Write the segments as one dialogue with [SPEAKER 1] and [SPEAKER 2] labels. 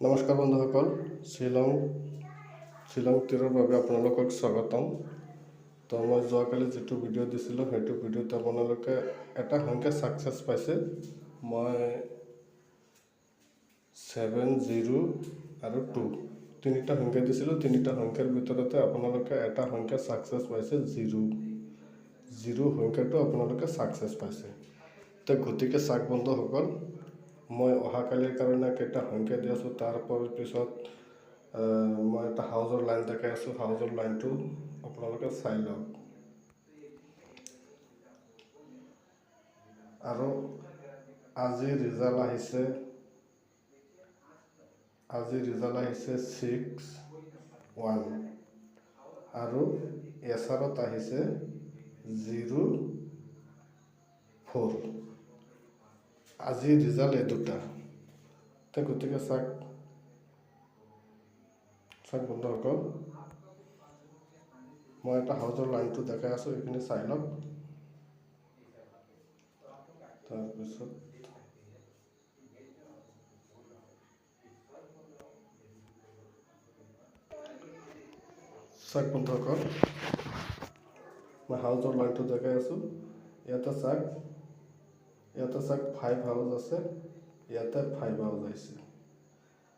[SPEAKER 1] নমস্কাৰ বন্ধুসকল, শ্বিলং তীৰৰ বাবে আপোনালোকক স্বাগতম। তো মই যোৱাকালি যিটো ভিডিঅ' দিছিলোঁ সেইটো ভিডিঅ'ত আপোনালোকে এটা সংখ্যা ছাকচেছ পাইছে। মই 7, 0 আৰু 2 তিনিটা সংখ্যা দিছিলোঁ। তিনিটা সংখ্যাৰ ভিতৰতে আপোনালোকে এটা সংখ্যা ছাকচেছ পাইছে, 0 সংখ্যাটো আপোনালোকে ছাকচেছ পাইছে। তো গতিকে চাওক বন্ধুসকল, মই অহাকালিৰ কাৰণে কেইটা সংখ্যা দি আছোঁ। তাৰ পিছত মই এটা হাউজৰ লাইন দেখাই আছোঁ। হাউজৰ লাইনটো আপোনালোকে চাই লওক। আৰু আজি ৰিজাল্ট আহিছে 6, 1 আৰু এছাৰত আহিছে 0, 4। আজি ৰিজাল্ট এই দুটা। তো গতিকে চাওক বন্ধুসকল, মই এটা হাউজৰ লাইনটো দেখাই আছোঁ, এইখিনি চাই লওক। তাৰপিছত চাওক বন্ধুসকল, মই হাউজৰ লাইনটো দেখাই আছোঁ। ইয়াতে চাওক 5 হাউজ আছে, ইয়াতে 5 হাউজ আহিছে।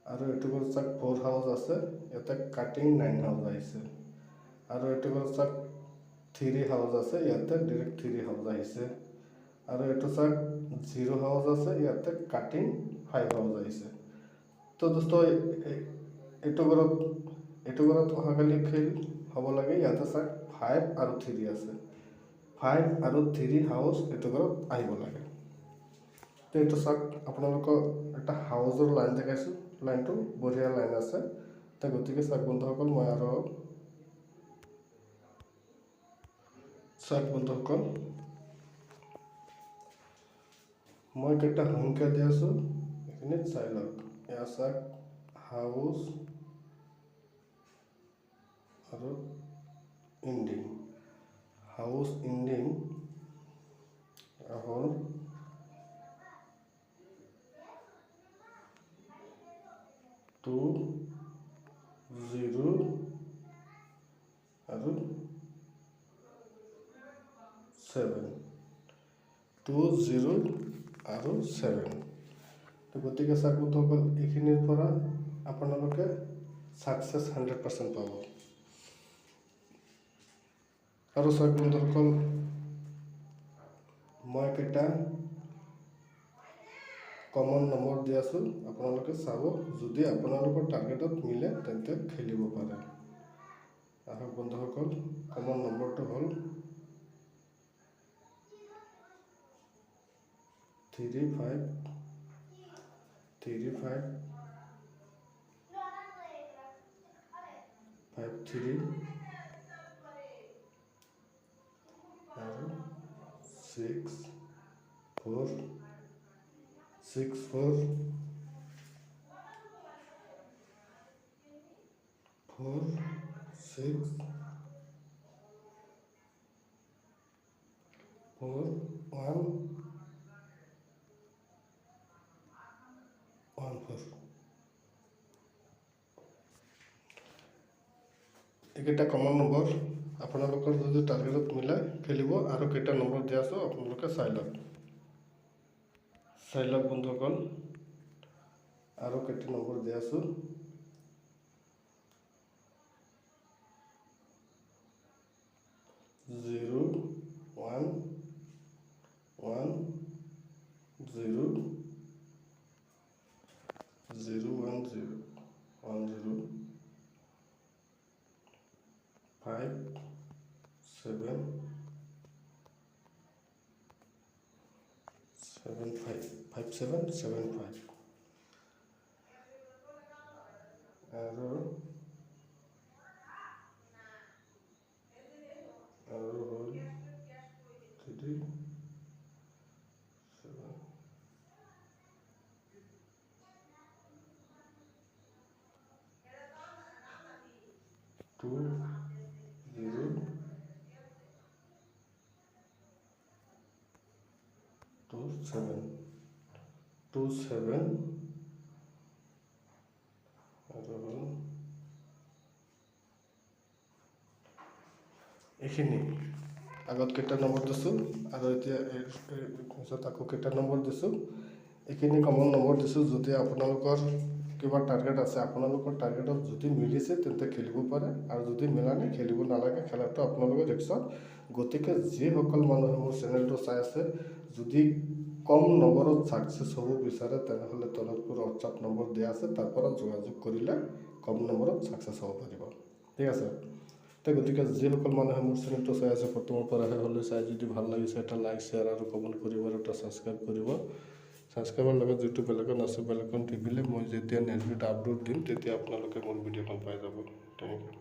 [SPEAKER 1] আৰু এইটো চাওক 4 হাউজ আছে, ইয়াতে কাটিং 9 হাউজ আহিছে। আৰু এইটো চাওক 3 হাউজ আছে, ইয়াতে ডিৰেক্ট 3 হাউজ আহিছে। আৰু এইটো চাওক 0 হাউজ আছে, ইয়াতে কাটিং 5 হাউজ আহিছে। তো দোস্ত এইটো ঘৰত অহাকালি খেল হ'ব লাগে। ইয়াতে চাওক 5 আৰু 3 আছে। 5 আৰু 3 হাউজ এইটো ঘৰত আহিব লাগে। তো এইটো চাওক, আপোনালোকক এটা হাউজৰ লাইন দেখাইছোঁ। লাইনটো বঢ়িয়া লাইন আছে। তো গতিকে চাওক বন্ধুসকল, মই কেইটা সংখ্যা দি আছোঁ, এইখিনিত চাই লওক। এয়া চাওক হাউজ আৰু ইণ্ডিং। হাউজ ইণ্ডিং হ'ল 2, 0 আৰু 7। 2, 0 আৰু 7। তো গতিকে চাওক বন্ধুসকল, এইখিনিৰ পৰা আপোনালোকে ছাকচেছ 100% পাব। আৰু চাওক বন্ধুসকল, মই কেইটা কমন নম্বৰ দি আছোঁ, আপোনালোকে চাব। যদি আপোনালোকৰ টাৰ্গেটত মিলে তেন্তে খেলিব পাৰে। আহক বন্ধুসকল, কমন নম্বৰটো হ'ল 3, 5, 5, 3 আৰু 6, 4, 6, 4, 6, 4, 1, 1, 4। এইকেইটা কমন নম্বৰ আপোনালোকৰ যদি টাৰ্গেটত মিলাই খেলিব। আৰু কেইটা নম্বৰ দি আছোঁ আপোনালোকে চাই লওক বন্ধুসকল। আৰু কেইটা নম্বৰ দি আছোঁ, 0, 1, 1, 0, 0, 1, 0, 1, 0, 5, 7, 7, 5, 5, 7, 7, 5 আৰু হ'ল 3, 7, 2, 0, 2, 7, 2, 7, এইখিনি আগত কেইটা নম্বৰ দিছোঁ আৰু এতিয়া পিছত আকৌ কেইটা নম্বৰ দিছোঁ, এইখিনি কমন নম্বৰ দিছোঁ। যদি আপোনালোকৰ কিবা টাৰ্গেট আছে, আপোনালোকৰ টাৰ্গেটত যদি মিলিছে তেন্তে খেলিব পাৰে, আৰু যদি মিলা নাই খেলিব নালাগে, খেলাটো আপোনালোকৰ ৰিক্সত। গতিকে যিসকল মানুহে মোৰ চেনেলটো চাই আছে, যদি কম নম্বৰত ছাকচেছ হ'ব বিচাৰে তেনেহ'লে তলত পুৰা হোৱাটছআপ নম্বৰ দিয়া আছে, তাৰ পৰা যোগাযোগ কৰিলে কম নম্বৰত ছাকচেছ হ'ব পাৰিব। ঠিক আছে, গতিকে যিসকল মানুহে মোৰ চেনেলটো চাই আছে প্ৰথমৰ পৰা শেষলৈ চাই, যদি ভাল লাগিছে এটা লাইক, শ্বেয়াৰ আৰু কমেণ্ট কৰিব, আৰু এটা ছাবস্ক্ৰাইব কৰিব। ছাবস্ক্ৰাইবৰ লগত যিটো বেলেগন আছে, বেলেগন টিপিলে মই যেতিয়া নেক্সট ভিডিঅ' আপলোড দিম তেতিয়া আপোনালোকে মোৰ ভিডিঅ'খন পাই যাব। Thank U.